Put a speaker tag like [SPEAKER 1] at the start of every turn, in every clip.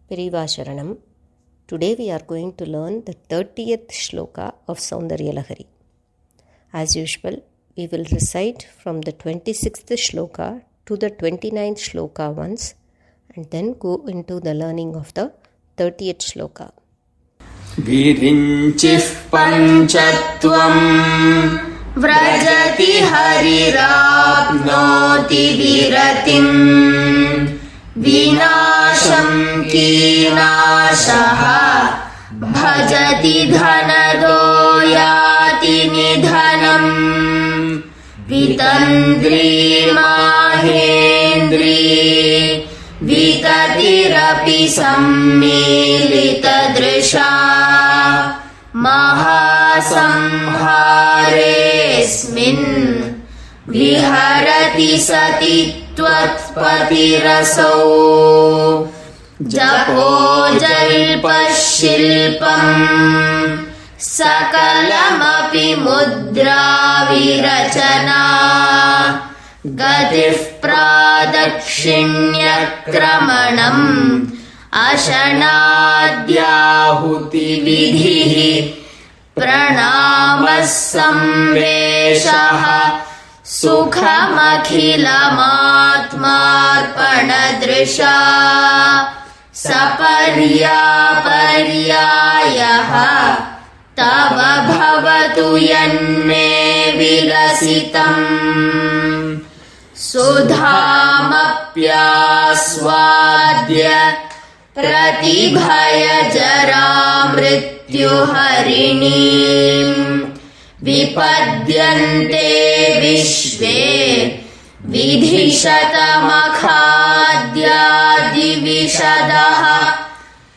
[SPEAKER 1] Periva Sharanam. Today we are going to learn the 30th sloka of Soundarya Lahari. As usual, we will recite from the 26th sloka to the 29th sloka once and then go into the learning of the 30th sloka.
[SPEAKER 2] Virinchih panchatvam vrajati harirapnoti viratim vinasham kinashaha bhajati dhanadoyati nidhanam vitandri mahendri vitatirapi sammilitadrisha Maha samharesmin viharati sati tvatpatirasau japo jalpashilpam sakalamapi mudra virachana gatif pradakshinyakramanam ashanadyahuti vidhihi pranamas samveshaha sukhamakhilamatmarpanadrisha saparyaparyayaha tava bhavatu yanme vilasitam sudhamapyaswadya pratibhaya jaramrityuharinim vipadyante vishve vidhishatamakhadyaadivishadaha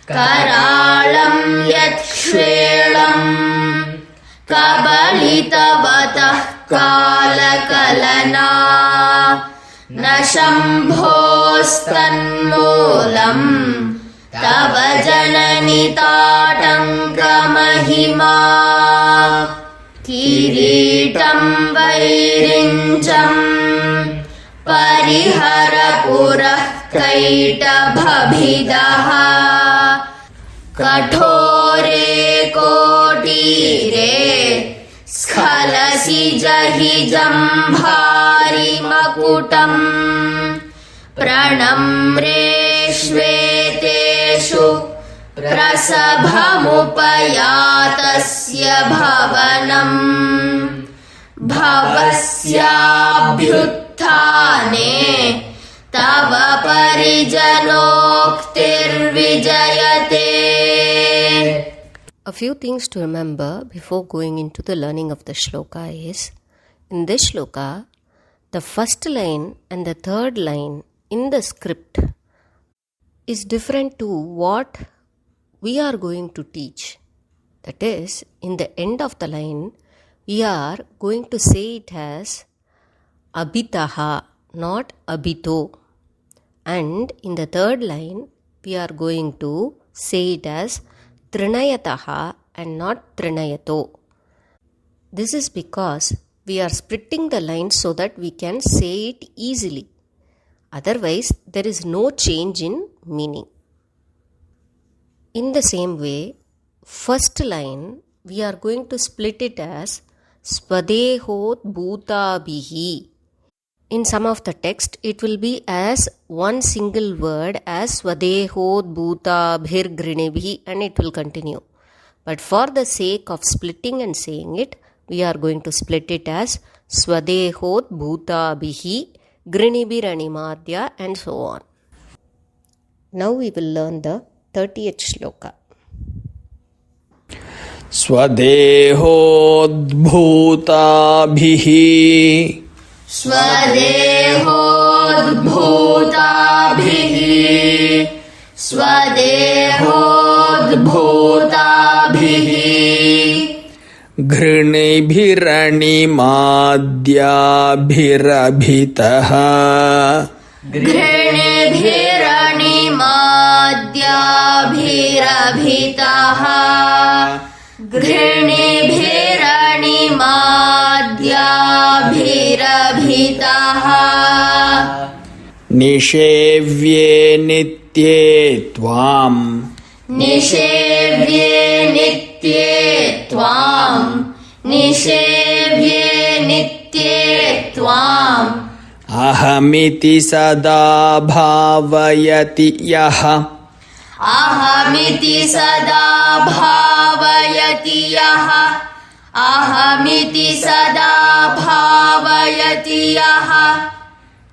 [SPEAKER 2] karalam yatshvelam kabalitavadah kalakalana na shambhostanmulam tava janani tatankamahima kiritam vairincham pariharapurah kaitabhabhidaha kathore kotire skhalasi jahijambhari makutam pranamreshveteshu prasabhamupayatasya bhavanam bhavasyabhyutthane tava parijanoktirvijayate.
[SPEAKER 1] A few things to remember before going into the learning of the shloka is, in this shloka, the first line and the third line in the script is different to what we are going to teach. That is, in the end of the line, we are going to say it as abhitaha, not abhito. And in the third line, we are going to say it as trinayataha and not trinayato. This is because we are splitting the lines so that we can say it easily. Otherwise, there is no change in meaning. In the same way, first line, we are going to split it as swadehot bhutabhihi. In some of the text, it will be as one single word as swadehot bhutabhir grinibhi and it will continue. But for the sake of splitting and saying it, we are going to split it as swadehot bhutabhihi grinibiranimadya and so on. Now we will learn the 30th shloka.
[SPEAKER 2] Swadehod-bhutabhihi Swadehod-bhutabhihi Swadehod-bhutabhihi Grinibiranimadyabhirabhitaha Grinibiranimadyabhirabhitaha Grinibiranimadyabhirabhitaha Nishevye नित्ये त्वाम्
[SPEAKER 3] निषेव्ये नित्ये त्वाम् निषेव्ये नित्ये त्वाम्
[SPEAKER 2] अहमिति सदा भावयति यः
[SPEAKER 3] अहमिति सदा भावयति यः अहमिति सदा भावयति यः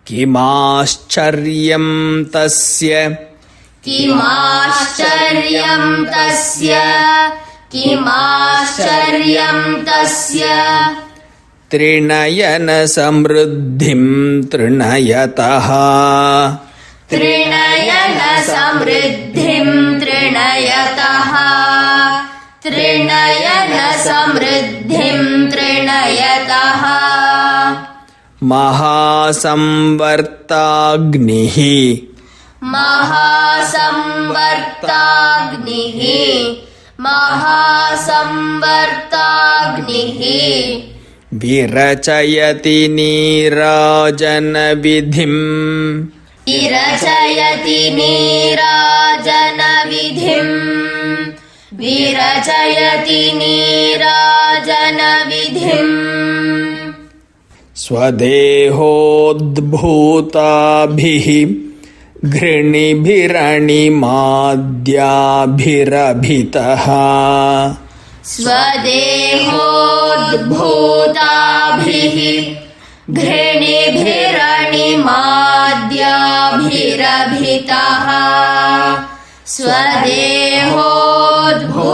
[SPEAKER 2] किमाश्चर्यं तस्य
[SPEAKER 3] किमाश्चर्यं तस्य किमाश्चर्यं तस्य
[SPEAKER 2] त्रिनयन समृद्धिं तृणयतः
[SPEAKER 3] त्रिनयन समृद्धिं तृणयतः त्रिनयन समृद्धिं तृणयतः
[SPEAKER 2] महासंवर्ताग्निः
[SPEAKER 3] महासंवर्ताग्निः महासंवर्ताग्निः
[SPEAKER 2] विरचयति नीराजनविधिम्
[SPEAKER 3] विरचयति नीराजनविधिम् विरचयति नीराजनविधिम्
[SPEAKER 2] स्वदेहोद्भूताभिः घृणिभिरणिमाद्याभिरभितः
[SPEAKER 3] स्वदेहोद्भूताभिः घृणिभिरणिमाद्याभिरभितः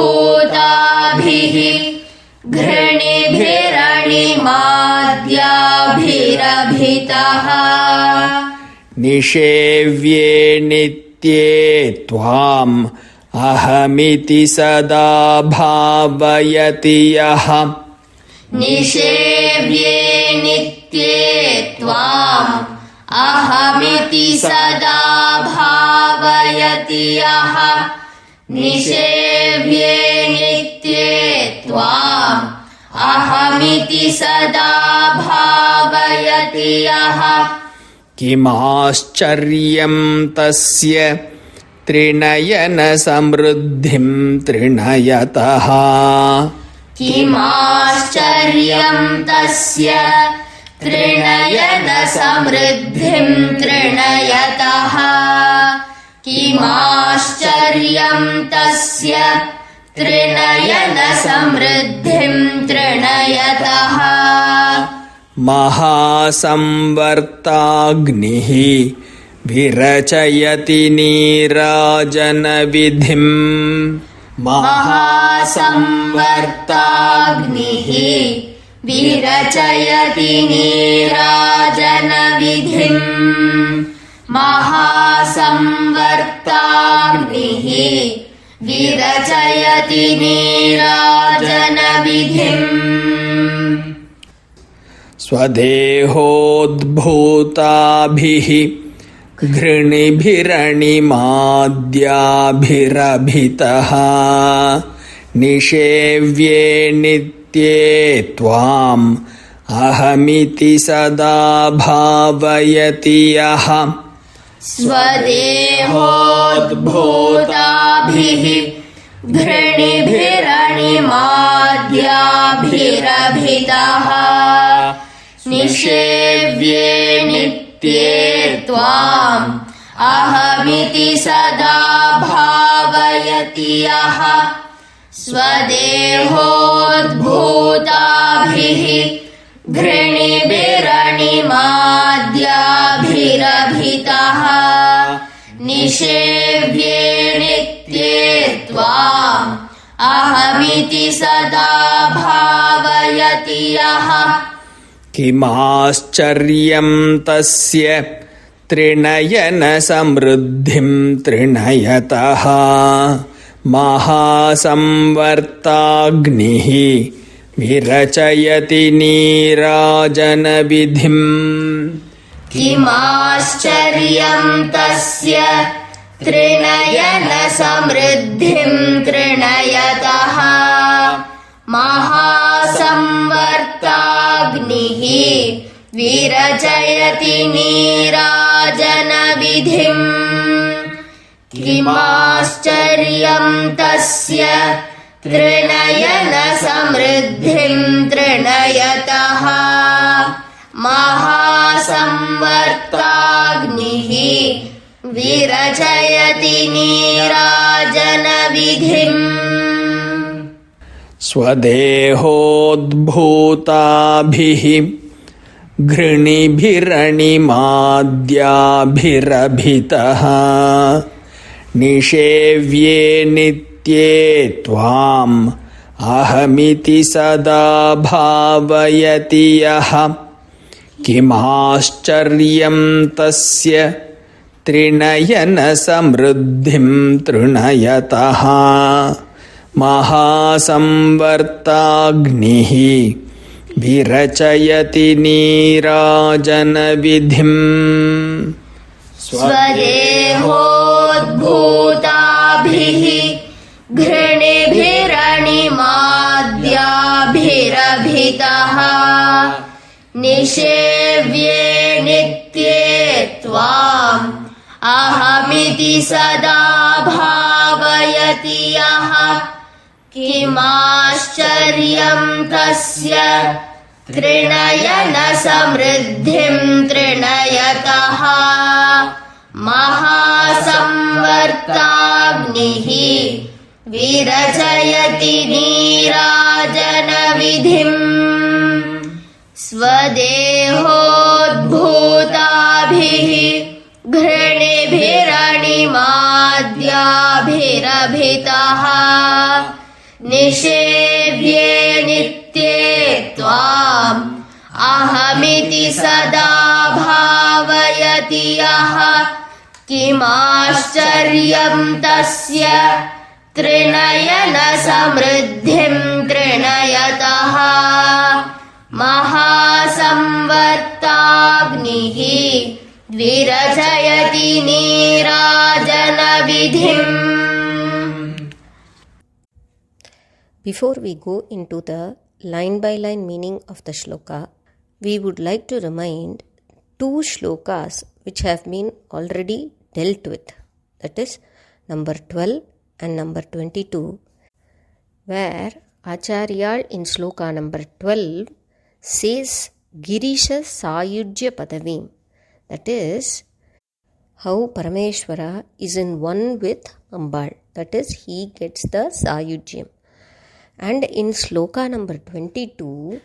[SPEAKER 3] स्वदेहोद्भूताभिः घृणिभिरणिमाद्याभिरभितः
[SPEAKER 2] निषेव्ये नित्ये त्वाम् अहमिति सदा भावयति यः
[SPEAKER 3] निषेव्ये नित्ये त्वाम् अहमिति सदा भावयति यः निषेव्ये नित्ये त्वाम् अहमिति सदा भावयति यः
[SPEAKER 2] किमाश्चर्यं तस्य त्रिनयन समृद्धिं तृणयतः
[SPEAKER 3] किमाश्चर्यं तस्य त्रिनयन समृद्धिं तृणयतः किमाश्चर्यं तस्य त्रिनयन समृद्धिं तृणयतः
[SPEAKER 2] महासंवर्ताग्निः विरचयति नीराजनविधिम्
[SPEAKER 3] महासंवर्ताग्निः विरचयति नीराजनविधिम् महासंवर्ताग्निः विरचयति नीराजनविधिम्
[SPEAKER 2] स्वदेहोद्भूताभिः घृणिभिरणिमाद्याभिरभितः निषेव्ये नित्ये त्वाम् अहमिति सदा भावयति यः
[SPEAKER 3] स्वदेहोद्भूताभिः घृणिभिरणिमाद्याभिरभितः निषेव्ये नित्ये त्वाम् अहमिति सदा भावयति यः स्वदेहोद्भूताभिः घृणिभिरणिमाद्याभिरभितः निषेव्ये नित्ये त्वाम् अहमिति सदा भावयति यः
[SPEAKER 2] किमाश्चर्यं तस्य त्रिनयन समृद्धिं तृणयतः महासंवर्ताग्निः विरचयति नीराजनविधिम्
[SPEAKER 3] किमाश्चर्यं तस्य त्रिनयन समृद्धिं तृणयतः महासंवर्ताग्निः विरचयति नीराजनविधिम् किमाश्चर्यं तस्य त्रिनयनसमृद्धिं त्रिनयतः महासंवर्ताग्निः विरचयति नीराजनविधिम्
[SPEAKER 2] स्वदेहोद्भूताभिः घृणिभिरणिमाद्याभिरभितः निषेव्ये नित्ये त्वाम् अहमिति सदा भावयति यः किमाश्चर्यं तस्य त्रिनयनसमृद्धिं तृणयतः महासंवर्ताग्निः विरचयति नीराजनविधिम्
[SPEAKER 3] स्वदेहोद्भूताभिः घृणिभिरणिमाद्याभिरभितः निषेव्ये नित्ये त्वाम् अहमिति सदा भावयति यः किमाश्चर्यं तस्य त्रिनयनसमृद्धिं तृणयतः महासंवर्ताग्निः विरचयति नीराजनविधिम् स्वदेहोद्भूताभिः घृणिभिरणिमाद्याभिरभितः निषेव्ये नित्ये त्वाम् अहमिति सदा भावयति यः किमाश्चर्यं तस्य त्रिनयनसमृद्धिं तृणयतः महासंवर्ताग्निः विरचयति नीराजनविधिम्.
[SPEAKER 1] Before we go into the line-by-line meaning of the shloka, we would like to remind two shlokas which have been already dealt with. That is number 12 and number 22, where Acharya in sloka number 12 says Girisha Sayujya Padavim. That is how Parameshwara is in one with Ambal. That is, he gets the Sayujyam. And in sloka number 22,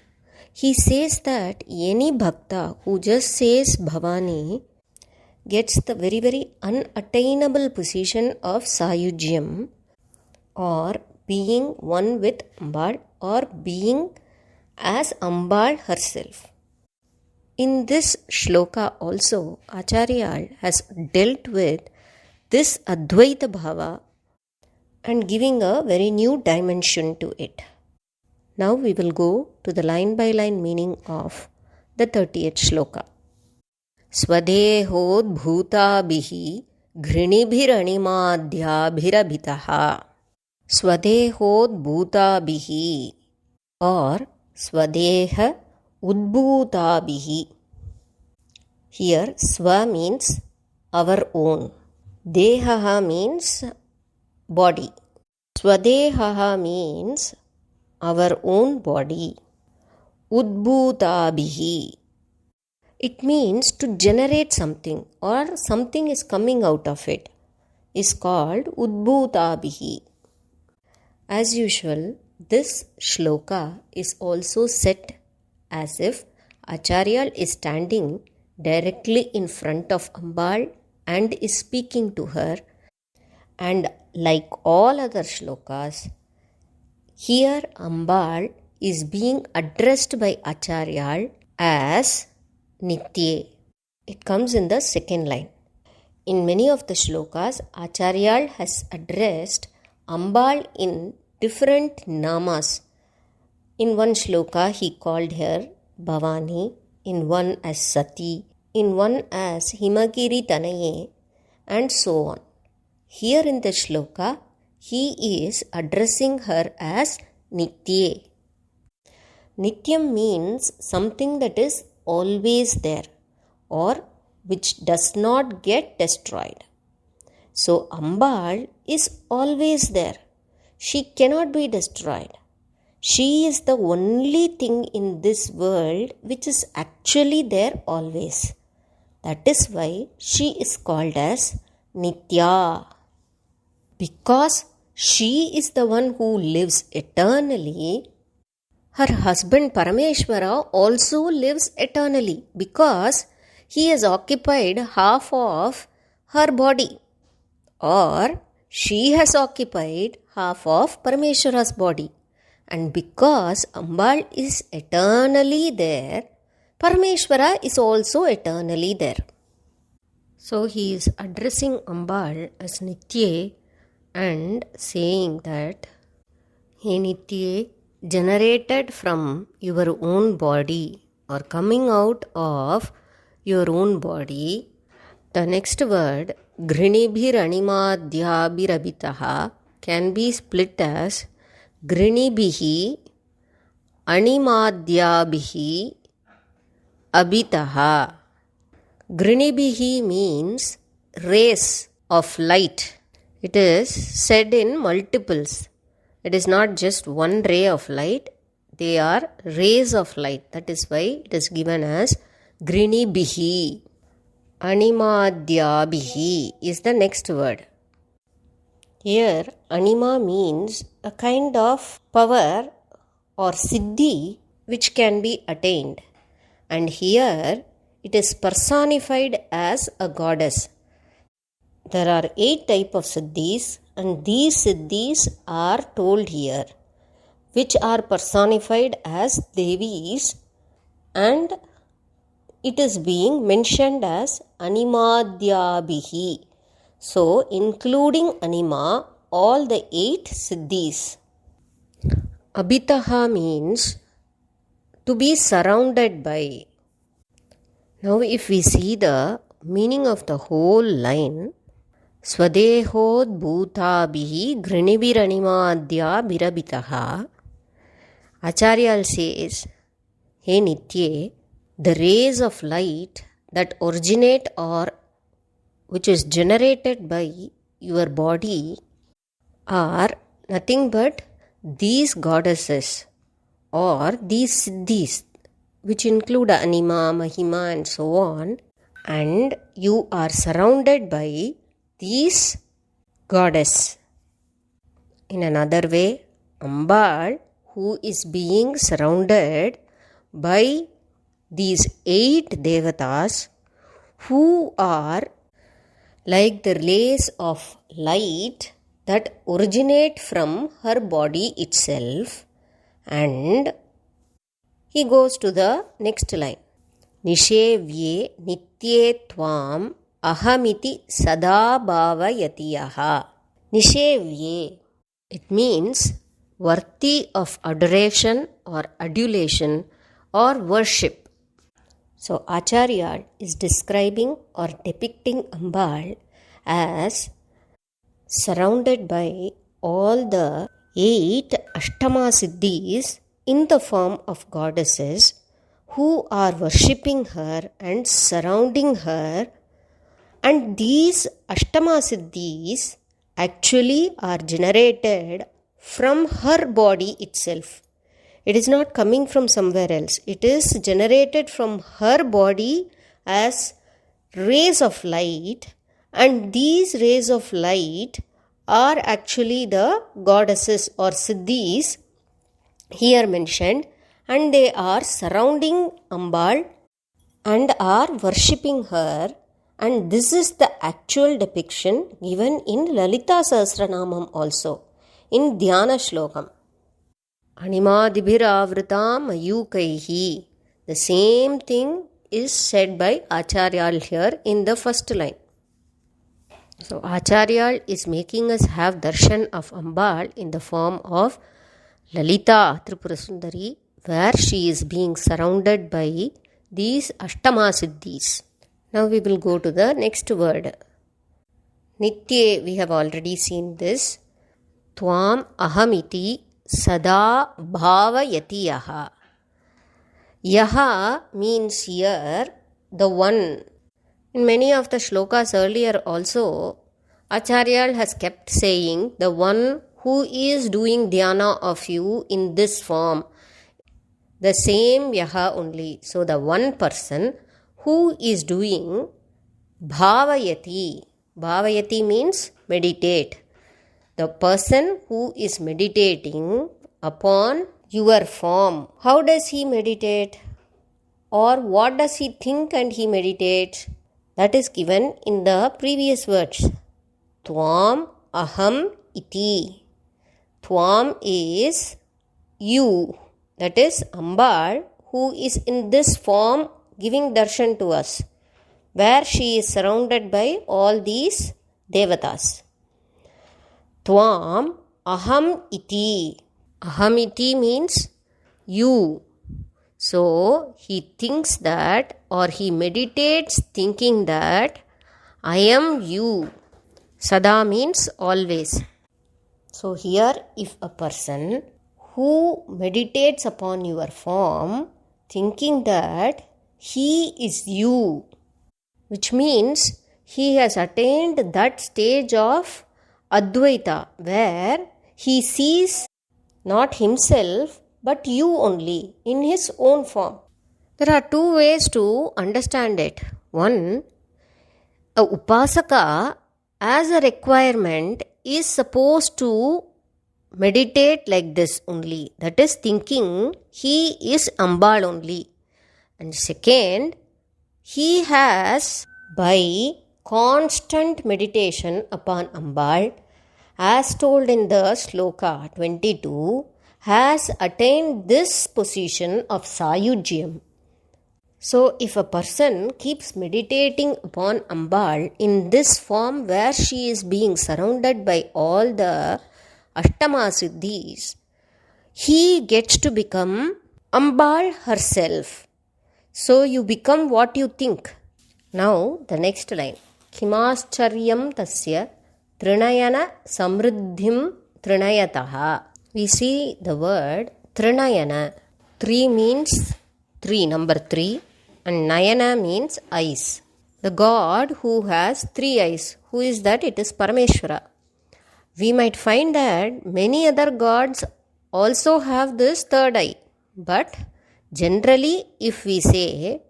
[SPEAKER 1] he says that any bhakta who just says Bhavani gets the very, very unattainable position of Sayujyam, or being one with Ambal, or being as Ambal herself. In this shloka also, Acharya has dealt with this Advaita Bhava and giving a very new dimension to it. Now we will go to the line-by-line meaning of the 30th shloka. Swadehod bhutabhihi ghrinibiranimādhyabhirabhitaha. Swadehod bhutabhihi or Swadeha udbhutabhihi. Here Swa means our own. Dehaha means body. Swadehaha means our own body. Udbhutabhihi. It means to generate something, or something is coming out of it, is called Udbhutabhihi. As usual, this shloka is also set as if Acharya is standing directly in front of Ambal and is speaking to her, and like all other shlokas, here Ambal is being addressed by Acharya as Nitye. It comes in the second line. In many of the shlokas, Acharya has addressed Ambal in different namas. In one shloka, he called her Bhavani, in one as Sati, in one as Himagiri Tanaye, and so on. Here in the shloka, he is addressing her as Nitye. Nityam means something that is always there, or which does not get destroyed. So Ambal is always there. She cannot be destroyed. She is the only thing in this world which is actually there always. That is why she is called as Nitya. Because she is the one who lives eternally, her husband Parameshwara also lives eternally because he has occupied half of her body, or she has occupied half of Parameshwara's body. And because Ambal is eternally there, Parameshwara is also eternally there. So he is addressing Ambal as Nitye and saying that, Hey Nitye, generated from your own body or coming out of your own body, the next word, Grinibhir animadhyabhirabitaha, can be split as Grinibhihi animadhyabhihi abitaha. Grinibhihi means rays of light. It is said in multiples. It is not just one ray of light. They are rays of light. That is why it is given as Grinibhihi. Animadhyabhihi is the next word. Here, anima means a kind of power or siddhi which can be attained. And here, it is personified as a goddess. There are 8 types of siddhis, and these siddhis are told here, which are personified as devis, and it is being mentioned as animadhyabhihi. So, including anima, all the 8 siddhis. Abhitaha means to be surrounded by. Now, if we see the meaning of the whole line, Swadehod bhutabhihi grinibiranimadhya birabitaha, Acharya says, Hey Nitye, the rays of light that originate or which is generated by your body are nothing but these goddesses or these siddhis, which include anima, mahima and so on, and you are surrounded by these goddess. In another way, Ambal, who is being surrounded by these 8 devatas, who are like the rays of light that originate from her body itself. And he goes to the next line. Nishevye nitye tvam ahamiti sada bhavayatiyaha. Nishevye, it means worthy of adoration or adulation or worship. So Acharya is describing or depicting Ambal as surrounded by all the 8 Ashtama Siddhis in the form of goddesses who are worshipping her and surrounding her, and these Ashtama Siddhis actually are generated from her body itself. It is not coming from somewhere else. It is generated from her body as rays of light, and these rays of light are actually the goddesses or siddhis here mentioned, and they are surrounding Ambal and are worshipping her. And this is the actual depiction given in Lalitha Sahasranamam also, in Dhyana Slokam. Animadibhiravritam ayukaihi. The same thing is said by Acharya here in the first line. So Acharya is making us have darshan of Ambal in the form of Lalita Tripura Sundari, where she is being surrounded by these Ashtama Siddhis. Now we will go to the next word. Nitye, we have already seen this. Tvam ahamiti sada bhavayati yaha. Yaha means here the one. In many of the shlokas earlier also, Acharya has kept saying the one who is doing dhyana of you in this form, the same yaha only. So the one person who is doing bhavayati. Bhavayati means meditate. The person who is meditating upon your form. How does he meditate? Or what does he think and he meditates? That is given in the previous words. Tvam aham iti. Tvam is you. That is Ambal, who is in this form giving darshan to us, where she is surrounded by all these devatas. Tvam aham iti. Aham iti means you. So he thinks that, or he meditates thinking that I am you. Sada means always. So here, if a person who meditates upon your form thinking that he is you, which means he has attained that stage of Advaita, where he sees not himself but you only in his own form. There are two ways to understand it. One, a upasaka as a requirement is supposed to meditate like this only. That is thinking he is Ambal only. And second, he has by constant meditation upon Ambal, as told in the sloka 22, has attained this position of Sayujyam. So, if a person keeps meditating upon Ambal in this form where she is being surrounded by all the Ashtama Siddhis, he gets to become Ambal herself. So, you become what you think. Now, the next line. Kimascharyam tasya trinayana samruddhim trinayataha. We see the word Trinayana. 3 means 3, number 3, and Nayana means eyes. The God who has 3 eyes, who is that? It is Parameshwara. We might find that many other gods also have this 3rd eye, but generally if we say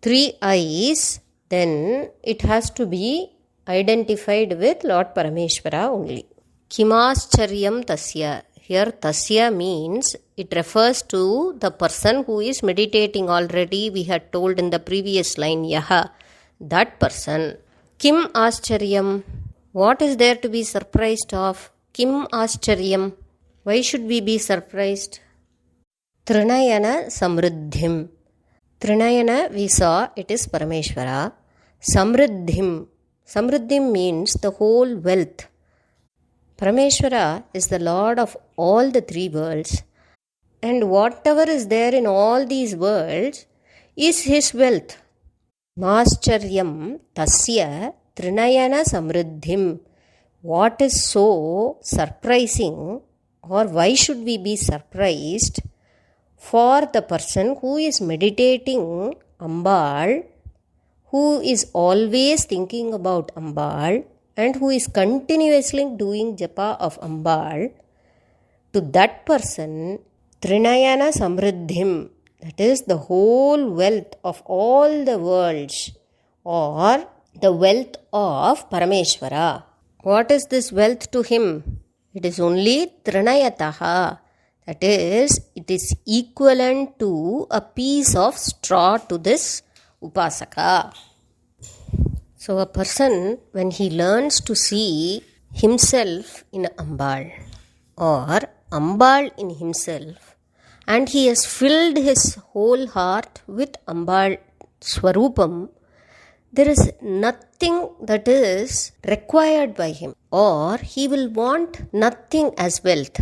[SPEAKER 1] 3 eyes, then it has to be identified with Lord Parameshwara only. Kimascharyam tasya. Here tasya means it refers to the person who is meditating already. We had told in the previous line, yaha, that person. Kim ascharyam. What is there to be surprised of? Kim ascharyam. Why should we be surprised? Trinayana samruddhim. Trinayana we saw it is Parameshwara. Samruddhim. Samruddhim means the whole wealth. Parameshwara is the Lord of all the 3 worlds, and whatever is there in all these worlds is his wealth. Mascharyam tasya trinayana samruddhim. What is so surprising, or why should we be surprised for the person who is meditating Ambal, who is always thinking about Ambal, and who is continuously doing japa of Ambal? To that person, Trinayana Samruddhim, that is the whole wealth of all the worlds, or the wealth of Parameshwara. What is this wealth to him? It is only Trinayataha, that is, it is equivalent to a piece of straw to this Upasaka. So a person, when he learns to see himself in Ambal, or Ambal in himself, and he has filled his whole heart with Ambal Swarupam, there is nothing that is required by him, or he will want nothing as wealth.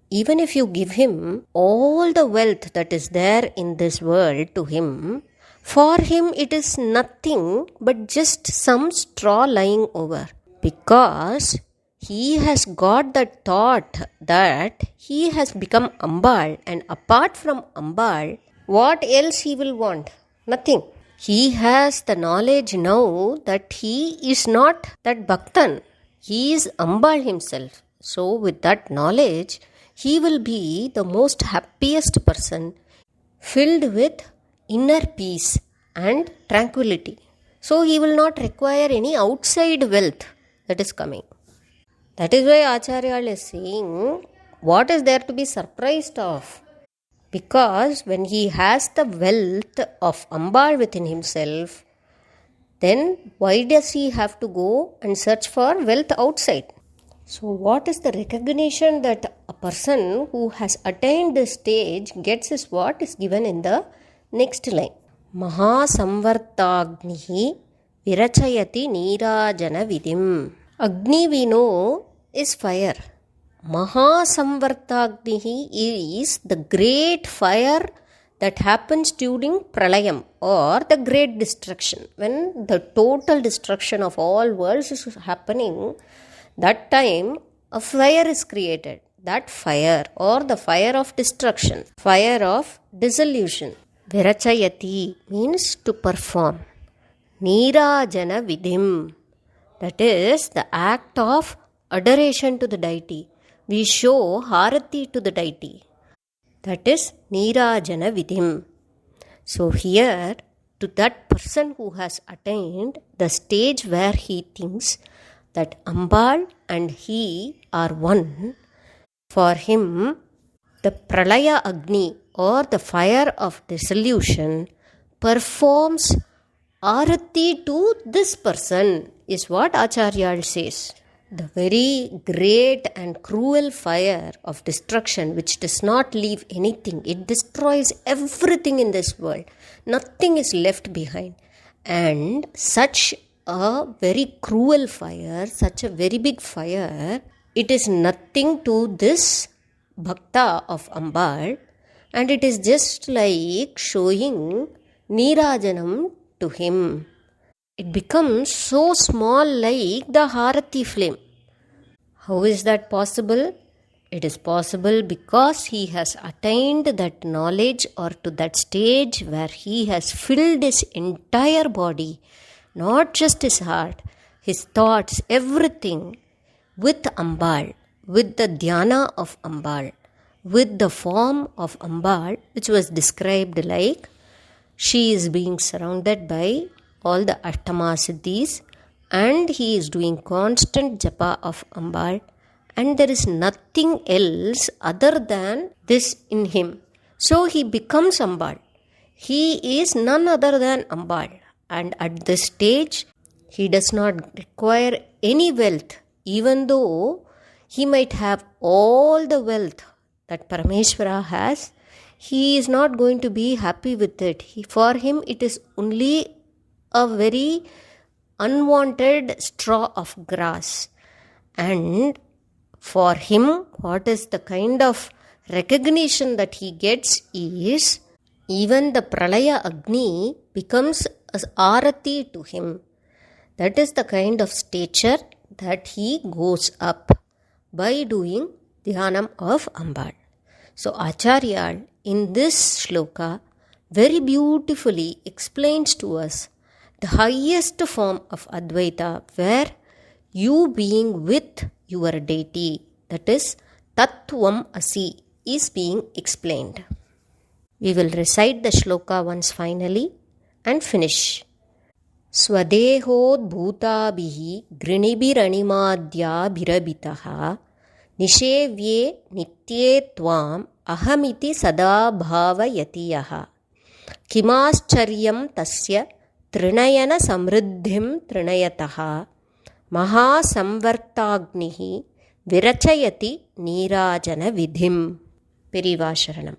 [SPEAKER 1] Even if you give him all the wealth that is there in this world to him, for him it is nothing but just some straw lying over, because he has got that thought that he has become Ambal, and apart from Ambal, what else he will want? Nothing. He has the knowledge now that he is not that Bhaktan. He is Ambal himself. So with that knowledge, he will be the most happiest person, filled with inner peace and tranquility. So he will not require any outside wealth that is coming. That is why Acharya is saying, what is there to be surprised of? Because when he has the wealth of Ambal within himself, then why does he have to go and search for wealth outside? So what is the recognition that a person who has attained this stage gets is what is given in the next line. Maha samvartagnihi virachayati nirajana vidim. Agni we know is fire. Maha samvartagnihi is the great fire that happens during pralayam or the great destruction. When the total destruction of all worlds is happening, that time a fire is created. That fire or the fire of destruction, fire of dissolution. Virachayati means to perform. Nirajana vidim, that is the act of adoration to the deity. We show harati to the deity. That is Nirajana Vidim. So here, to that person who has attained the stage where he thinks that Ambal and he are one, for him, the Pralaya Agni or the fire of dissolution performs arati to this person, is what Acharya says. The very great and cruel fire of destruction which does not leave anything. It destroys everything in this world. Nothing is left behind. And such a very cruel fire, such a very big fire, it is nothing to this bhakta of Ambal, and it is just like showing Nirajanam to him. It becomes so small like the Harati flame. How is that possible? It is possible because he has attained that knowledge or to that stage where he has filled his entire body, not just his heart, his thoughts, everything with Ambal, with the dhyana of Ambal, with the form of Ambal, which was described like she is being surrounded by all the Ashtama Siddhis, and he is doing constant japa of Ambal, and there is nothing else other than this in him. So he becomes Ambal. He is none other than Ambal, and at this stage he does not require any wealth, even though he might have all the wealth that Parameshwara has. He is not going to be happy with it. For him it is only a very unwanted straw of grass. And for him, what is the kind of recognition that he gets is, even the Pralaya Agni becomes as arati to him. That is the kind of stature that he goes up by doing dhyanam of Ambal. So Acharya in this shloka very beautifully explains to us the highest form of Advaita, where you being with your deity, that is Tattvam Asi, is being explained. We will recite the shloka once finally and finish. Swadehod bhutabhihi grinibiranimadya bhirabitaha nishevye nitye tvam ahamiti sada bhavayatiyaha kimascharyam tasya trinayana samriddhim trinayataha Maha samvartagnihi virachayati nirajana vidhim. Periva Sharanam.